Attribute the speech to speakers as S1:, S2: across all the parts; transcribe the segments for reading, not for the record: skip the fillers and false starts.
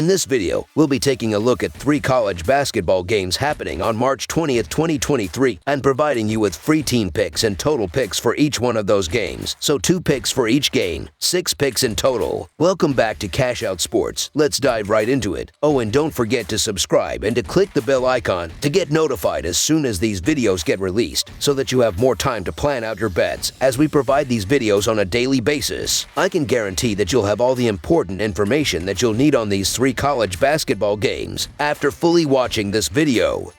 S1: In this video, we'll be taking a look at 3 college basketball games happening on March 20th, 2023, and providing you with free team picks and total picks for each one of those games. So 2 picks for each game, 6 picks in total. Welcome back to Cash Out Sports. Let's dive right into it. Oh, and don't forget to subscribe and to click the bell icon to get notified as soon as these videos get released, so that you have more time to plan out your bets as we provide these videos on a daily basis. I can guarantee that you'll have all the important information that you'll need on these 3 college basketball games after fully watching this video.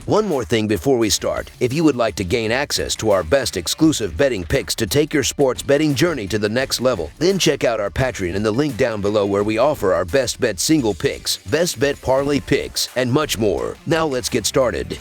S1: One more thing before we start. If you would like to gain access to our best exclusive betting picks to take your sports betting journey to the next level, then check out our Patreon in the link down below, where we offer our best bet single picks, best bet parlay picks, and much more. Now let's get started.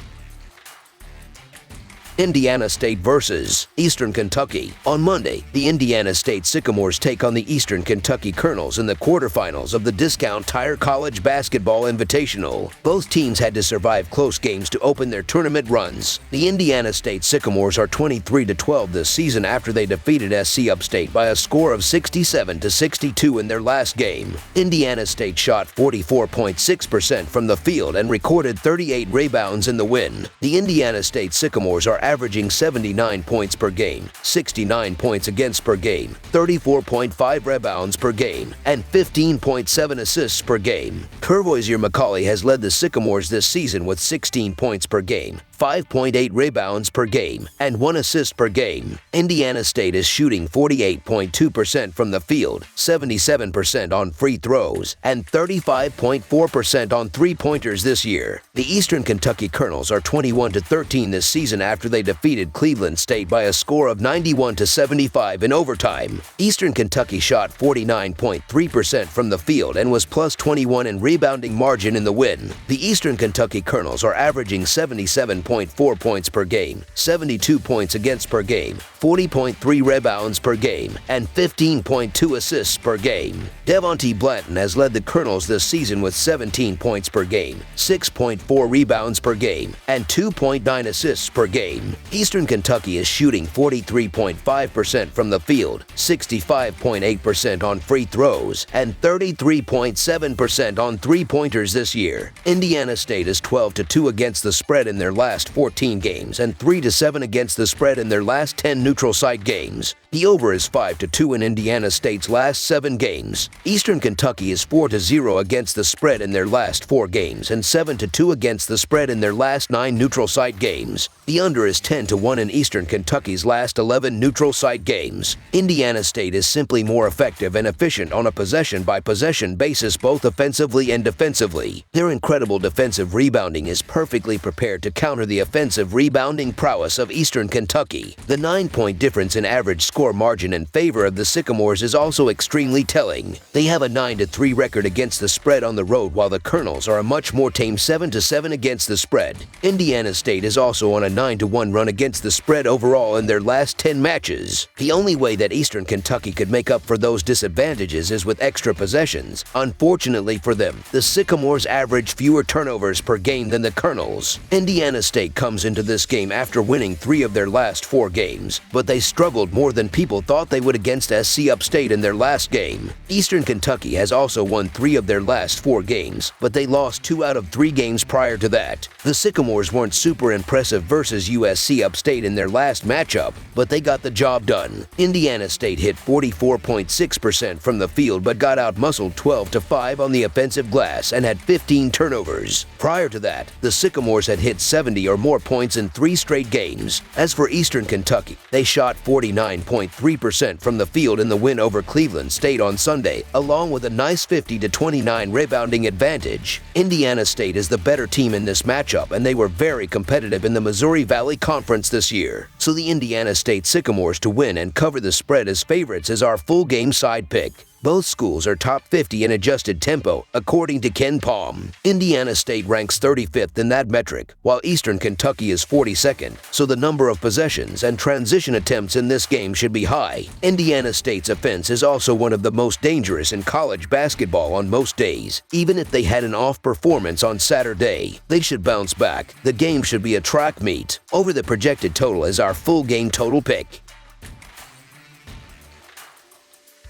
S1: Indiana State versus Eastern Kentucky. On Monday, the Indiana State Sycamores take on the Eastern Kentucky Colonels in the quarterfinals of the Discount Tire College Basketball Invitational. Both teams had to survive close games to open their tournament runs. The Indiana State Sycamores are 23-12 this season after they defeated SC Upstate by a score of 67-62 in their last game. Indiana State shot 44.6% from the field and recorded 38 rebounds in the win. The Indiana State Sycamores are averaging 79 points per game, 69 points against per game, 34.5 rebounds per game, and 15.7 assists per game. Curvoisier McCauley has led the Sycamores this season with 16 points per game, 5.8 rebounds per game, and 1 assist per game. Indiana State is shooting 48.2% from the field, 77% on free throws, and 35.4% on three-pointers this year. The Eastern Kentucky Colonels are 21-13 this season after they defeated Cleveland State by a score of 91-75 in overtime. Eastern Kentucky shot 49.3% from the field and was plus 21 in rebounding margin in the win. The Eastern Kentucky Colonels are averaging 77.4 points per game, 72 points against per game, 40.3 rebounds per game, and 15.2 assists per game. Devontae Blanton has led the Colonels this season with 17 points per game, 6.4 rebounds per game, and 2.9 assists per game. Eastern Kentucky is shooting 43.5% from the field, 65.8% on free throws, and 33.7% on three-pointers this year. Indiana State is 12-2 against the spread in their last 14 games and 3-7 against the spread in their last 10 neutral site games. The over is 5-2 in Indiana State's last 7 games. Eastern Kentucky is 4-0 against the spread in their last 4 games and 7-2 against the spread in their last 9 neutral site games. The under is 10-1 in Eastern Kentucky's last 11 neutral site games. Indiana State is simply more effective and efficient on a possession-by-possession basis, both offensively and defensively. Their incredible defensive rebounding is perfectly prepared to counter the offensive rebounding prowess of Eastern Kentucky. The 9-point difference in average score margin in favor of the Sycamores is also extremely telling. They have a 9-3 record against the spread on the road, while the Colonels are a much more tame 7-7 against the spread. Indiana State is also on a 9-1 run against the spread overall in their last 10 matches. The only way that Eastern Kentucky could make up for those disadvantages is with extra possessions. Unfortunately for them, the Sycamores average fewer turnovers per game than the Colonels. Indiana State comes into this game after winning 3 of their last 4 games, but they struggled more than people thought they would against SC Upstate in their last game. Eastern Kentucky has also won 3 of their last 4 games, but they lost 2 out of 3 games prior to that. The Sycamores weren't super impressive versus USC Upstate in their last matchup, but they got the job done. Indiana State hit 44.6% from the field but got out-muscled 12-5 on the offensive glass and had 15 turnovers. Prior to that, the Sycamores had hit 70 or more points in 3 straight games. As for Eastern Kentucky, they shot 49.3% from the field in the win over Cleveland State on Sunday, along with a nice 50-29 rebounding advantage. Indiana State is the better team in this matchup, and they were very competitive in the Missouri Valley Conference this year. So the Indiana State Sycamores to win and cover the spread as favorites is our full game side pick. Both schools are top 50 in adjusted tempo, according to Ken Palm. Indiana State ranks 35th in that metric, while Eastern Kentucky is 42nd, so the number of possessions and transition attempts in this game should be high. Indiana State's offense is also one of the most dangerous in college basketball on most days. Even if they had an off performance on Saturday, they should bounce back. The game should be a track meet. Over the projected total is our full game total pick.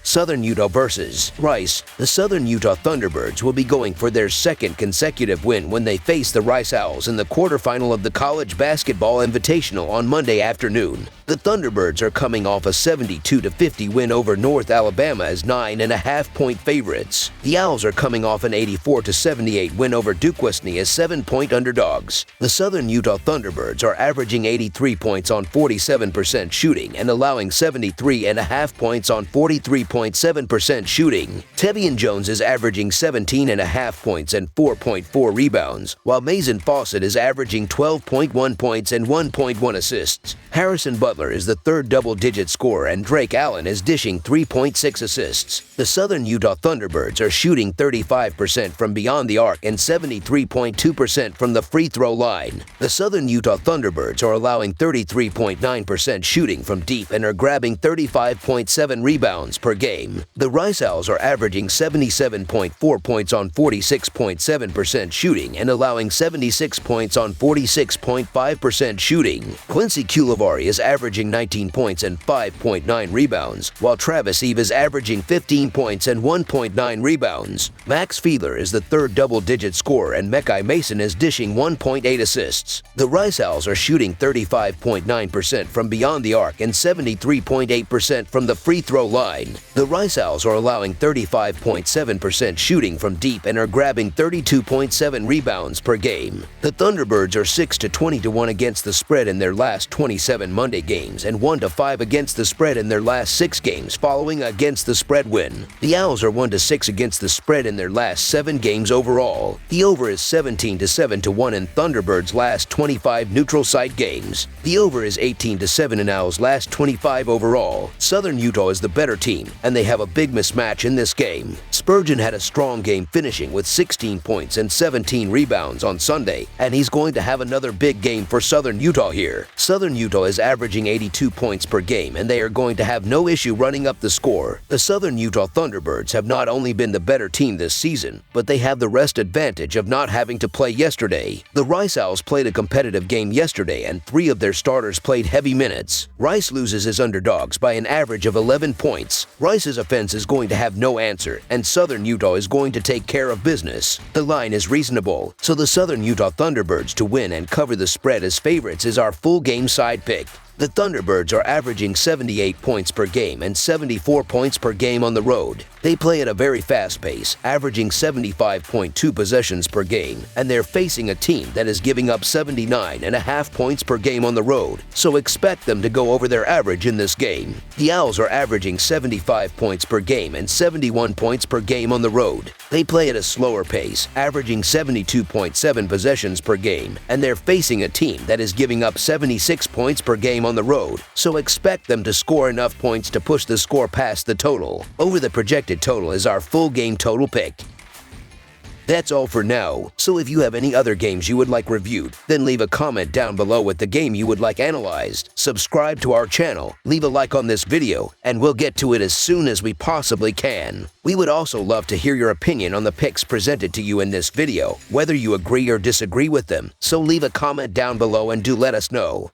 S1: Southern Utah versus Rice. The Southern Utah Thunderbirds will be going for their second consecutive win when they face the Rice Owls in the quarterfinal of the College Basketball Invitational on Monday afternoon. The Thunderbirds are coming off a 72-50 win over North Alabama as 9.5-point favorites. The Owls are coming off an 84-78 win over Duquesne as 7-point underdogs. The Southern Utah Thunderbirds are averaging 83 points on 47% shooting and allowing 73.5 points on 43.7% shooting. Tevian Jones is averaging 17.5 points and 4.4 rebounds, while Mason Fawcett is averaging 12.1 points and 1.1 assists. Harrison Butler is the third double-digit scorer, and Drake Allen is dishing 3.6 assists. The Southern Utah Thunderbirds are shooting 35% from beyond the arc and 73.2% from the free throw line. The Southern Utah Thunderbirds are allowing 33.9% shooting from deep and are grabbing 35.7 rebounds per game. The Rice Owls are averaging 77.4 points on 46.7% shooting and allowing 76 points on 46.5% shooting. Quincy Coulibaly is averaging 19 points and 5.9 rebounds, while Travis Eve is averaging 15 points and 1.9 rebounds. Max Fiedler is the third double-digit scorer, and Mekai Mason is dishing 1.8 assists. The Rice Owls are shooting 35.9% from beyond the arc and 73.8% from the free throw line. The Rice Owls are allowing 35.7% shooting from deep and are grabbing 32.7 rebounds per game. The Thunderbirds are 6-20-1 against the spread in their last 27 Monday games and 1-5 against the spread in their last 6 games following against the spread win. The Owls are 1-6 against the spread in their last 7 games overall. The over is 17-7-1 in Thunderbirds' last 25 neutral site games. The over is 18-7 in Owls' last 25 overall. Southern Utah is the better team, and they have a big mismatch in this game. Spurgeon had a strong game, finishing with 16 points and 17 rebounds on Sunday, and he's going to have another big game for Southern Utah here. Southern Utah is averaging 82 points per game, and they are going to have no issue running up the score. The Southern Utah Thunderbirds have not only been the better team this season, but they have the rest advantage of not having to play yesterday. The Rice Owls played a competitive game yesterday, and 3 of their starters played heavy minutes. Rice loses as underdogs by an average of 11 points. Rice's offense is going to have no answer, and Southern Utah is going to take care of business. The line is reasonable, so the Southern Utah Thunderbirds to win and cover the spread as favorites is our full game side pick. The Thunderbirds are averaging 78 points per game and 74 points per game on the road. They play at a very fast pace, averaging 75.2 possessions per game, and they're facing a team that is giving up 79.5 points per game on the road, so expect them to go over their average in this game. The Owls are averaging 75 points per game and 71 points per game on the road. They play at a slower pace, averaging 72.7 possessions per game, and they're facing a team that is giving up 76 points per game on the road, so expect them to score enough points to push the score past the total. Over the projected total is our full game total pick. That's all for now, so if you have any other games you would like reviewed, then leave a comment down below with the game you would like analyzed. Subscribe to our channel, leave a like on this video, and we'll get to it as soon as we possibly can. We would also love to hear your opinion on the picks presented to you in this video, whether you agree or disagree with them, so leave a comment down below and do let us know.